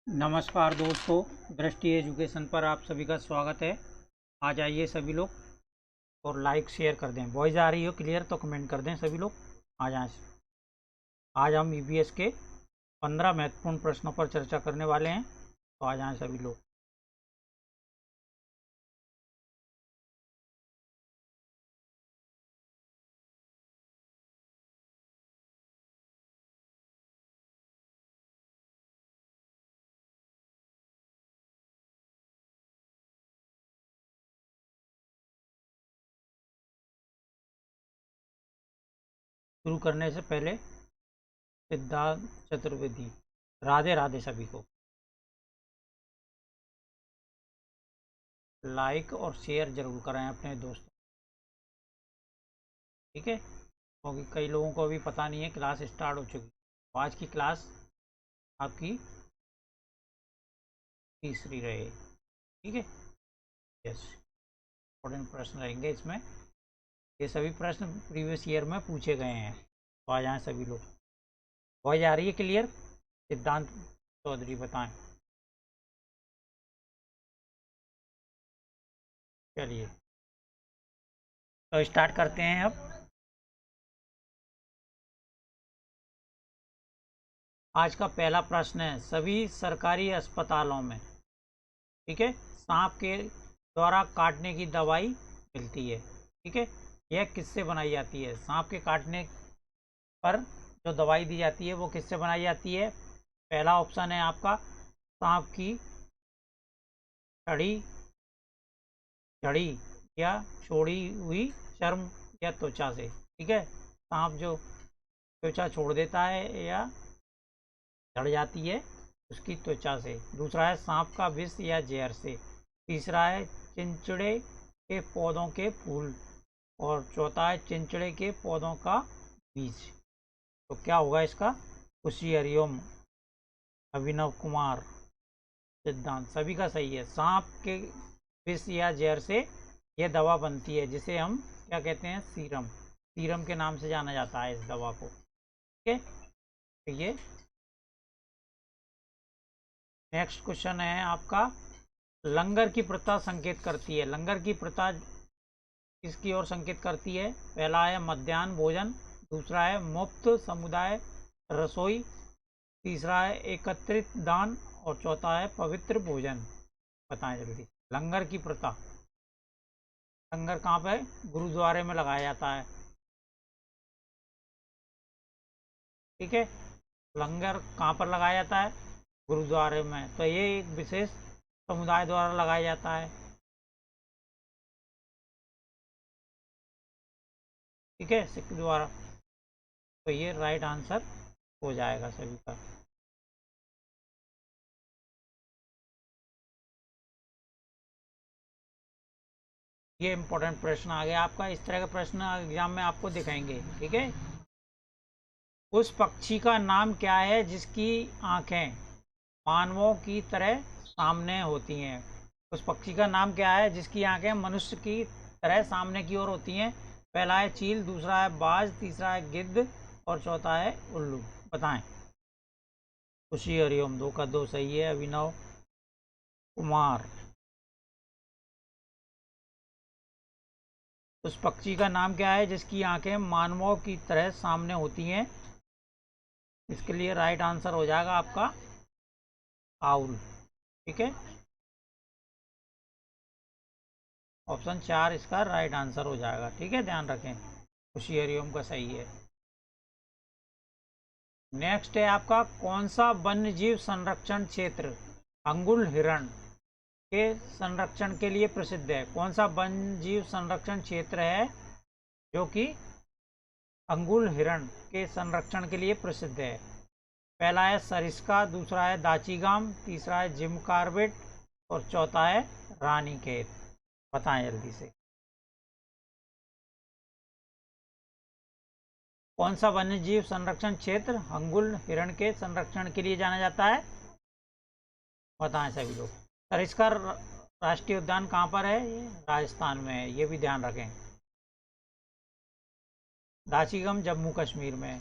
नमस्कार दोस्तों, दृष्टि एजुकेशन पर आप सभी का स्वागत है। आ जाइए सभी लोग और लाइक शेयर कर दें। वॉइस आ रही हो क्लियर तो कमेंट कर दें सभी लोग। आ जाएं। आज हम ईवीएस के 15 महत्वपूर्ण प्रश्नों पर चर्चा करने वाले हैं, तो आ जाएं सभी लोग। शुरू करने से पहले सिद्धार्थ चतुर्वेदी, राधे राधे सभी को। लाइक और शेयर जरूर कराएं अपने दोस्तों, ठीक है, क्योंकि कई लोगों को अभी पता नहीं है क्लास स्टार्ट हो चुकी। तो आज की क्लास आपकी तीसरी रहे, ठीक है। यस, इंपॉर्टेंट प्रश्न रहेंगे इसमें। ये सभी प्रश्न प्रीवियस ईयर में पूछे गए हैं, तो आ जाएं सभी लोग। वॉइस आ रही है क्लियर? सिद्धांत चौधरी बताएं। चलिए तो स्टार्ट करते हैं अब। आज का पहला प्रश्न है, सभी सरकारी अस्पतालों में, ठीक है, सांप के द्वारा काटने की दवाई मिलती है, ठीक है। यह किससे बनाई जाती है? सांप के काटने पर जो दवाई दी जाती है वो किससे बनाई जाती है? पहला ऑप्शन है आपका सांप की छड़ी छड़ी या छोड़ी हुई चर्म या त्वचा से, ठीक है। सांप जो त्वचा छोड़ देता है या झड़ जाती है उसकी त्वचा से। दूसरा है सांप का विष या जहर से। तीसरा है चिंचड़े के पौधों के फूल। और चौथा है चिंचड़े के पौधों का बीज। तो क्या होगा इसका? खुशी हरिओम, अभिनव कुमार, सिद्धांत सभी का सही है। सांप के विष या जहर से यह दवा बनती है, जिसे हम क्या कहते हैं? सीरम। सीरम के नाम से जाना जाता है इस दवा को, ठीक है। तो ये नेक्स्ट क्वेश्चन है आपका, लंगर की प्रथा संकेत करती है। लंगर की प्रथा किसकी ओर संकेत करती है? पहला है मध्याह्न भोजन। दूसरा है मुफ्त समुदाय रसोई। तीसरा है एकत्रित दान। और चौथा है पवित्र भोजन। बताएं जल्दी। लंगर की प्रथा, लंगर कहाँ पे? गुरुद्वारे में लगाया जाता है, ठीक है। लंगर कहाँ पर लगाया जाता है? गुरुद्वारे में। तो ये एक विशेष समुदाय द्वारा लगाया जाता है, ठीक है, सिख द्वारा। तो ये राइट आंसर हो जाएगा सभी का। ये इंपॉर्टेंट प्रश्न आ गया आपका। इस तरह के प्रश्न एग्जाम में आपको दिखाएंगे, ठीक है। उस पक्षी का नाम क्या है जिसकी आंखें मानवों की तरह सामने होती हैं? उस पक्षी का नाम क्या है जिसकी आंखें मनुष्य की तरह सामने की ओर होती हैं? पहला है चील, दूसरा है बाज, तीसरा है गिद्ध और चौथा है उल्लू। बताएं। खुशी हरिओम, दो का दो सही है। अभिनव कुमार, उस पक्षी का नाम क्या है जिसकी आंखें मानवों की तरह सामने होती हैं? इसके लिए राइट आंसर हो जाएगा आपका आउल, ठीक है। ऑप्शन 4 इसका राइट आंसर हो जाएगा, ठीक है, ध्यान रखें। खुशी हरिओम का सही है। नेक्स्ट है आपका, कौन सा वन्य जीव संरक्षण क्षेत्र अंगुल हिरण के संरक्षण के लिए प्रसिद्ध है? कौन सा वन्य जीव संरक्षण क्षेत्र है जो कि अंगुल हिरण के संरक्षण के लिए प्रसिद्ध है? पहला है सरिस्का, दूसरा है दाचीगाम, तीसरा है जिम कार्बेट और चौथा है रानीखेत। बताएं जल्दी से। कौन सा वन्य जीव संरक्षण क्षेत्र अंगुल हिरण के संरक्षण के लिए जाना जाता है? बताएं सभी लोग। सरिस्का राष्ट्रीय उद्यान कहाँ पर है? ये राजस्थान में है, ये भी ध्यान रखें। दाचीगम जम्मू कश्मीर में,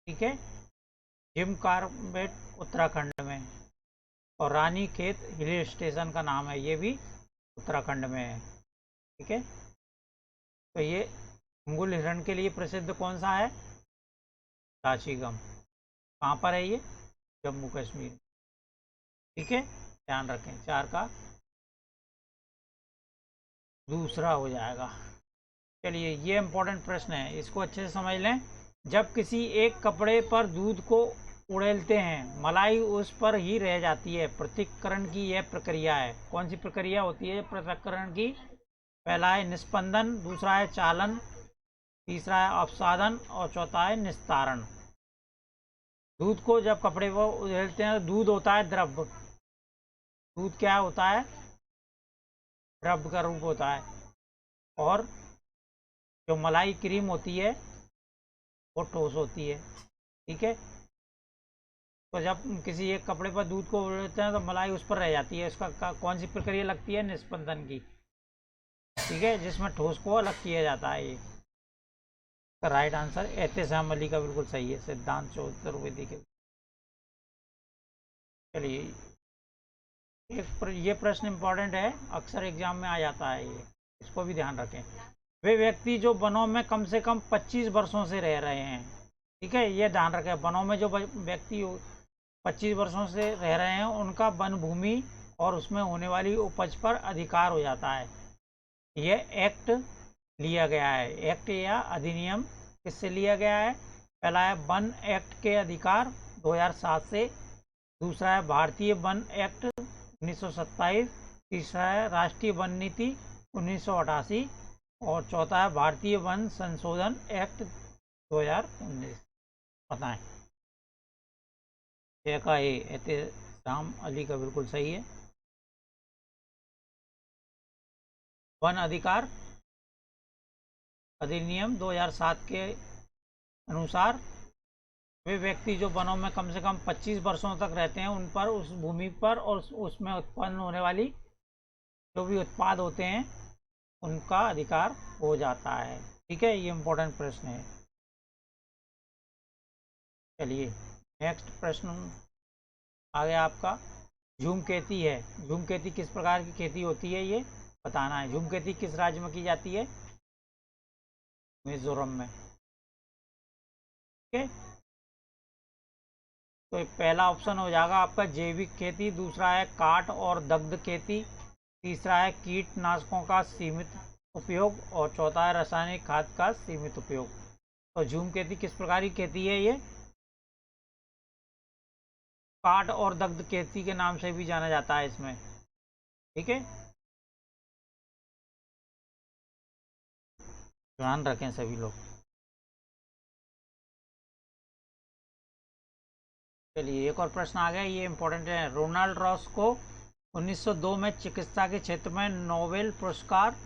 ठीक है। जिम कार्बेट उत्तराखंड में, और रानीखेत हिल स्टेशन का नाम है, ये भी उत्तराखंड में है। ठीक है, तो ये मुगल हिरण के लिए प्रसिद्ध कौन सा है? दाशीगम। कहाँ पर है ये? जम्मू कश्मीर। ठीक है, ध्यान रखें, 4 का दूसरा हो जाएगा। चलिए, ये इंपॉर्टेंट प्रश्न है, इसको अच्छे से समझ लें। जब किसी एक कपड़े पर दूध को उड़ेलते हैं, मलाई उस पर ही रह जाती है, पृथक्करण की यह प्रक्रिया है। कौन सी प्रक्रिया होती है पृथक्करण की? पहला है निस्पंदन, दूसरा है चालन, तीसरा है अपसादन और चौथा है निस्तारण। दूध को जब कपड़े पर उड़ेलते हैं तो दूध होता है द्रव। दूध क्या होता है? द्रव का रूप होता है। और जो मलाई क्रीम होती है वो ठोस होती है। ठीक है, तो जब किसी एक कपड़े पर दूध को उड़ेलते हैं तो मलाई उस पर रह जाती है, उसका कौन सी प्रक्रिया लगती है? निस्पंदन की। ठीक है, जिसमें ठोस को अलग किया जाता है। ये राइट आंसर एहतेशाम अली का बिल्कुल सही है, सिद्धांत चतुर्वेदी के। चलिए, ये प्रश्न इंपॉर्टेंट है, अक्सर एग्जाम में आ जाता है ये, इसको भी ध्यान रखें। वे व्यक्ति जो वनों में कम से कम 25 वर्षों से रह रहे हैं। ठीक है, ये ध्यान रखें, वनों में जो व्यक्ति 25 वर्षों से रह रहे हैं उनका वन भूमि और उसमें होने वाली उपज पर अधिकार हो जाता है। यह एक्ट लिया गया है, एक्ट या अधिनियम किससे लिया गया है? पहला है वन एक्ट के अधिकार 2007 से, दूसरा है भारतीय वन एक्ट 1927, तीसरा है राष्ट्रीय वन नीति 1988 और चौथा है भारतीय वन संशोधन एक्ट 2019। बताएं। ये का ए एहतेशाम अली का बिल्कुल सही है। वन अधिकार अधिनियम 2007 के अनुसार वे व्यक्ति जो वनों में कम से कम 25 वर्षों तक रहते हैं उन पर, उस भूमि पर और उसमें उत्पन्न होने वाली जो भी उत्पाद होते हैं उनका अधिकार हो जाता है। ठीक है, ये इंपॉर्टेंट प्रश्न है। चलिए, नेक्स्ट प्रश्न आ गया आपका, धूमकेती है। धूमकेती किस प्रकार की खेती होती है ये बताना है। धूमकेती किस राज्य में की जाती है? मिजोरम में। ठीक है, तो पहला ऑप्शन हो जाएगा आपका जैविक खेती, दूसरा है काट और दग्ध खेती, तीसरा है कीटनाशकों का सीमित उपयोग और चौथा है रासायनिक खाद का सीमित उपयोग। तो झूम खेती किस प्रकार की खेती है? ये काट और दग्ध खेती के नाम से भी जाना जाता है इसमें। ठीक है, ध्यान रखें सभी लोग। चलिए, एक और प्रश्न आ गया, ये इंपॉर्टेंट है। रोनाल्ड रॉस को 1902 में चिकित्सा के क्षेत्र में नोबेल पुरस्कार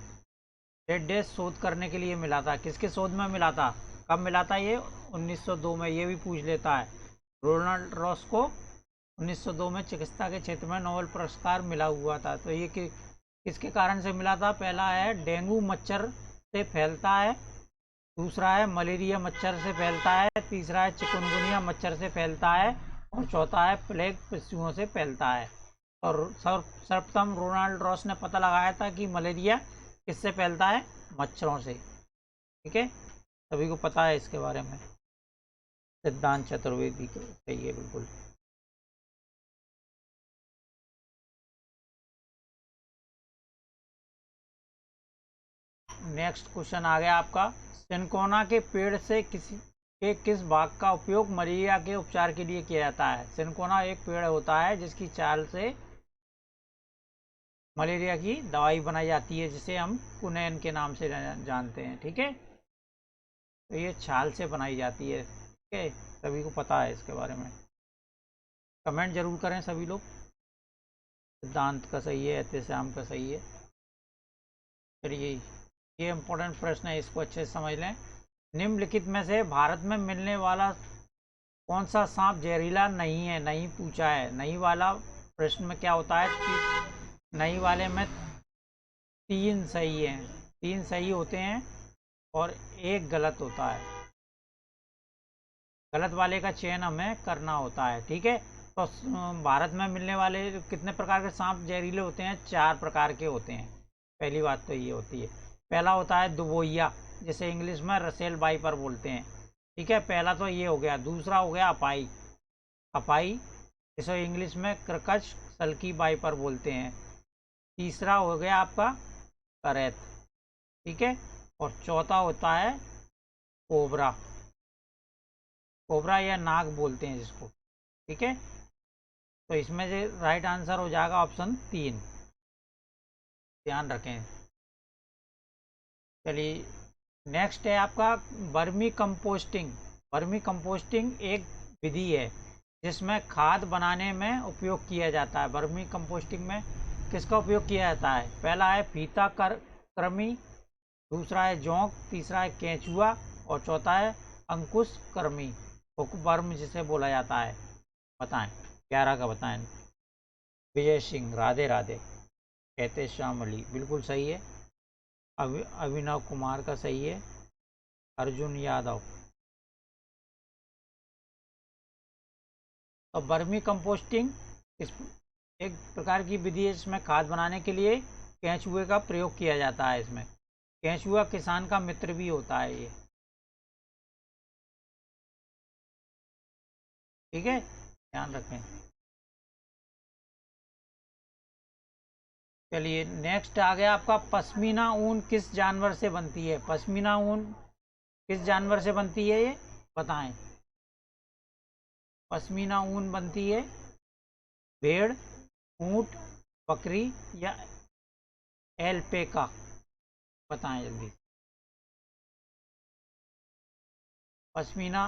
डेढ़ शोध करने के लिए मिला था। किसके शोध में मिला था? कब मिला था ये? 1902 में। ये भी पूछ लेता है। रोनाल्ड रॉस को 1902 में चिकित्सा के क्षेत्र में नोबेल पुरस्कार मिला हुआ था। तो ये किसके कारण से मिला था? पहला है डेंगू मच्छर से फैलता है, दूसरा है मलेरिया मच्छर से फैलता है, तीसरा है चिकनगुनिया मच्छर से फैलता है और चौथा है प्लेग पशुओं से फैलता है। और सर्वप्रथम रोनाल्ड रॉस ने पता लगाया था कि मलेरिया किससे फैलता है? मच्छरों से। ठीक है, सभी को पता है इसके बारे में, सिद्धांत चतुर्वेदी के सही है बिल्कुल। नेक्स्ट क्वेश्चन आ गया आपका, सिनकोना के पेड़ से किस भाग का उपयोग मलेरिया के उपचार के लिए किया जाता है? सिनकोना एक पेड़ होता है जिसकी छाल से मलेरिया की दवाई बनाई जाती है, जिसे हम कुनैन के नाम से जानते हैं। ठीक है, तो ये छाल से बनाई जाती है। ठीक है, सभी को पता है इसके बारे में। कमेंट जरूर करें सभी लोग। सिद्धांत का सही है, एहतेशाम का सही है। चलिए, ये इंपॉर्टेंट प्रश्न है, इसको अच्छे से समझ लें। निम्नलिखित में से भारत में मिलने वाला कौन सा सांप जहरीला नहीं है? नहीं पूछा है। नहीं वाला प्रश्न में क्या होता है कि नहीं वाले में 3 सही हैं, 3 सही होते हैं और 1 गलत होता है। गलत वाले का चयन हमें करना होता है। ठीक है, तो भारत में मिलने वाले कितने प्रकार के सांप जहरीले होते हैं? 4 प्रकार के होते हैं। पहली बात तो ये होती है। पहला होता है दुबोइया, जिसे इंग्लिश में रसेल वाइपर बोलते हैं। ठीक है, पहला तो ये हो गया। दूसरा हो गया अपाई, अपाई जिसे इंग्लिश में क्रकच सल्की वाइपर बोलते हैं। तीसरा हो गया आपका करैत। ठीक है, और चौथा होता है कोबरा, कोबरा या नाग बोलते हैं जिसको। ठीक है, तो इसमें से राइट आंसर हो जाएगा ऑप्शन 3, ध्यान रखें। चलिए नेक्स्ट है आपका वर्मी कंपोस्टिंग। वर्मी कंपोस्टिंग एक विधि है जिसमें खाद बनाने में उपयोग किया जाता है। वर्मी कंपोस्टिंग में किसका उपयोग किया जाता है? पहला है फीता कृमि, दूसरा है जोंक, तीसरा है केंचुआ और चौथा है अंकुश कृमि, हुकवर्म जिसे बोला जाता है। बताएं, 11 का बताएं। विजय सिंह, राधे राधे। कहते श्याम अली, बिल्कुल सही है। अभिनव कुमार का सही है। अर्जुन यादव। तो वर्मी कंपोस्टिंग इस एक प्रकार की विधि है जिसमें खाद बनाने के लिए केंचुए का प्रयोग किया जाता है। इसमें केंचुआ किसान का मित्र भी होता है ये। ठीक है, ध्यान रखें। चलिए नेक्स्ट आ गया आपका पश्मीना ऊन किस जानवर से बनती है? पश्मीना ऊन किस जानवर से बनती है ये बताएं। पश्मीना ऊन बनती है भेड़, ऊंट, बकरी या एल्पेका। बताएं जल्दी। पश्मीना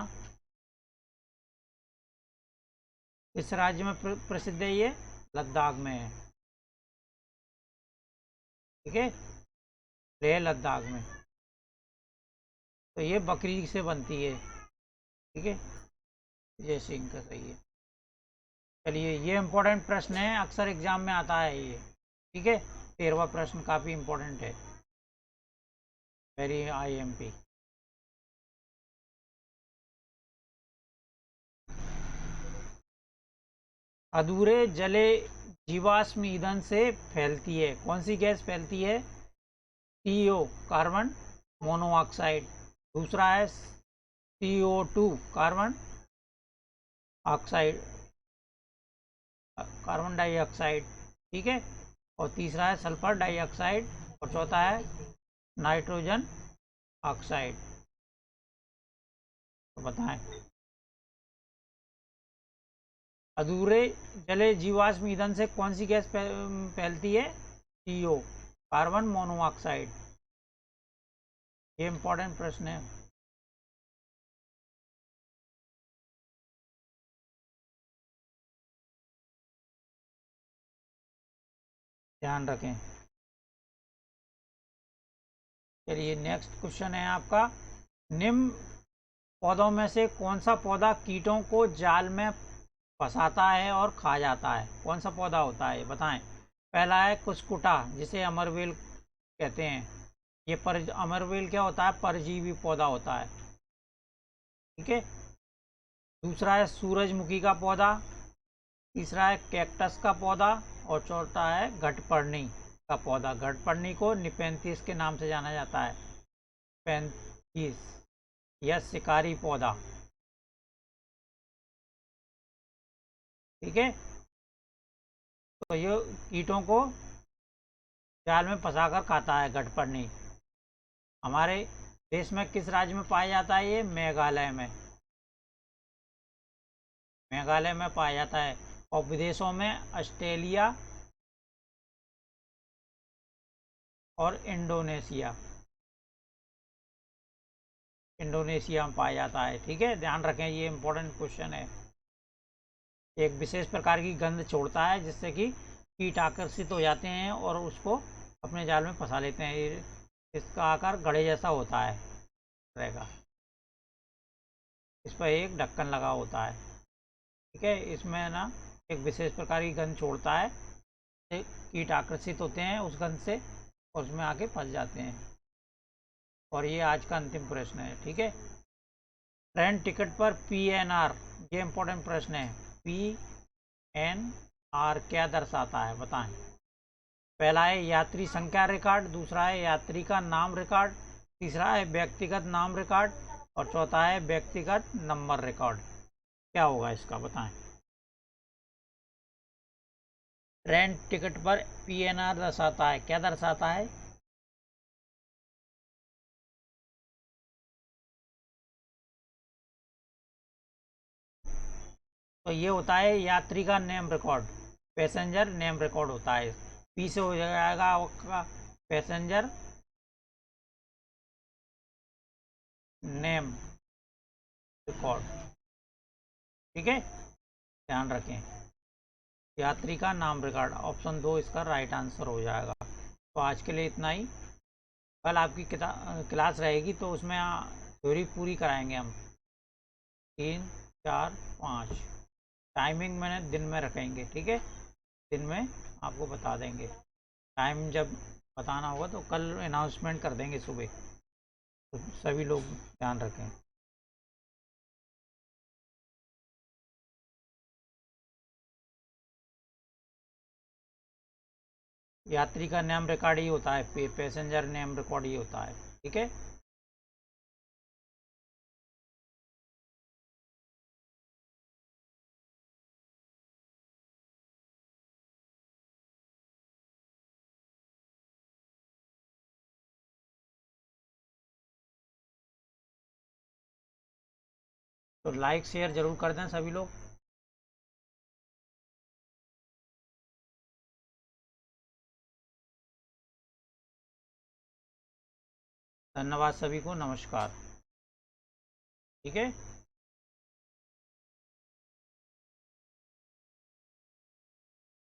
किस राज्य में प्रसिद्ध है? ये लद्दाख में है। ठीक है, लेह लद्दाख में। तो ये बकरी से बनती है। ठीक है, जय सिंह का सही है। चलिए ये इम्पोर्टेंट प्रश्न है, अक्सर एग्जाम में आता है ये। ठीक है, 13वां प्रश्न काफी इम्पोर्टेंट है, वेरी IMP। अधूरे जले जीवाश्म ईंधन से फैलती है, कौन सी गैस फैलती है? CO, carbon monoxide. दूसरा है CO2, carbon oxide, carbon dioxide. ठीक है, और तीसरा है सल्फर डाइऑक्साइड और चौथा है नाइट्रोजन ऑक्साइड। तो बताएं। अधूरे जले जीवाश्म ईंधन से कौन सी गैस फैलती है? CO, carbon monoxide. ये इंपॉर्टेंट प्रश्न है। ध्यान रखें। चलिए नेक्स्ट क्वेश्चन है आपका, निम्न पौधों में से कौन सा पौधा कीटों को जाल में फंसाता है और खा जाता है? कौन सा पौधा होता है बताएं। पहला है कुसकुटा, जिसे अमरवेल कहते हैं। ये अमरवेल क्या होता है? परजीवी पौधा होता है। ठीक है, दूसरा है सूरजमुखी का पौधा, तीसरा है कैक्टस का पौधा और चौथा है घटपर्णी का पौधा। घटपर्णी को निपेंथिस के नाम से जाना जाता है, पेंथिस या शिकारी पौधा। ठीक है, तो ये कीटों को जाल में फंसाकर खाता है घटपर्णी। हमारे देश में किस राज्य में पाया जाता है ये? मेघालय में, मेघालय में पाया जाता है। और विदेशों में ऑस्ट्रेलिया और इंडोनेशिया, इंडोनेशिया में पाया जाता है। ठीक है, ध्यान रखें, ये इंपॉर्टेंट क्वेश्चन है। एक विशेष प्रकार की गंध छोड़ता है जिससे कि कीट आकर्षित हो जाते हैं और उसको अपने जाल में फंसा लेते हैं। इसका आकार घड़े जैसा होता है रहेगा, इस पर एक ढक्कन लगा होता है। ठीक है, इसमें ना एक विशेष प्रकार की गंध छोड़ता है, कीट आकर्षित होते हैं उस गंध से और उसमें आके फंस जाते हैं। और ये आज का अंतिम प्रश्न है। ठीक है, ट्रेन टिकट पर PNR, ये इंपॉर्टेंट प्रश्न है। एन आर क्या दर्शाता है, बताएं। पहला है यात्री संख्या रिकॉर्ड, दूसरा है यात्री का नाम रिकॉर्ड, तीसरा है व्यक्तिगत नाम रिकॉर्ड और चौथा है व्यक्तिगत नंबर रिकॉर्ड। क्या होगा इसका, बताएं। ट्रेन टिकट पर पीएनआर दर्शाता है, क्या दर्शाता है। तो ये होता है यात्री का name record, passenger name record होता है। पी से हो जाएगा आपका पैसेंजर नेम रिकॉर्ड। ठीक है, ध्यान रखें, यात्री का नाम रिकॉर्ड, ऑप्शन 2 इसका राइट आंसर हो जाएगा। तो आज के लिए इतना ही। कल आपकी क्लास रहेगी तो उसमें थ्योरी पूरी कराएंगे हम, 3 4 5। टाइमिंग मैंने दिन में रखेंगे, ठीक है, दिन में आपको बता देंगे। टाइम जब बताना होगा तो कल अनाउंसमेंट कर देंगे सुबह, तो सभी लोग ध्यान रखें। यात्री का नेम रिकॉर्ड ही होता है, पैसेंजर नेम रिकॉर्ड ही होता है। ठीक है, तो लाइक शेयर जरूर कर दें सभी लोग। धन्यवाद सभी को, नमस्कार। ठीक है।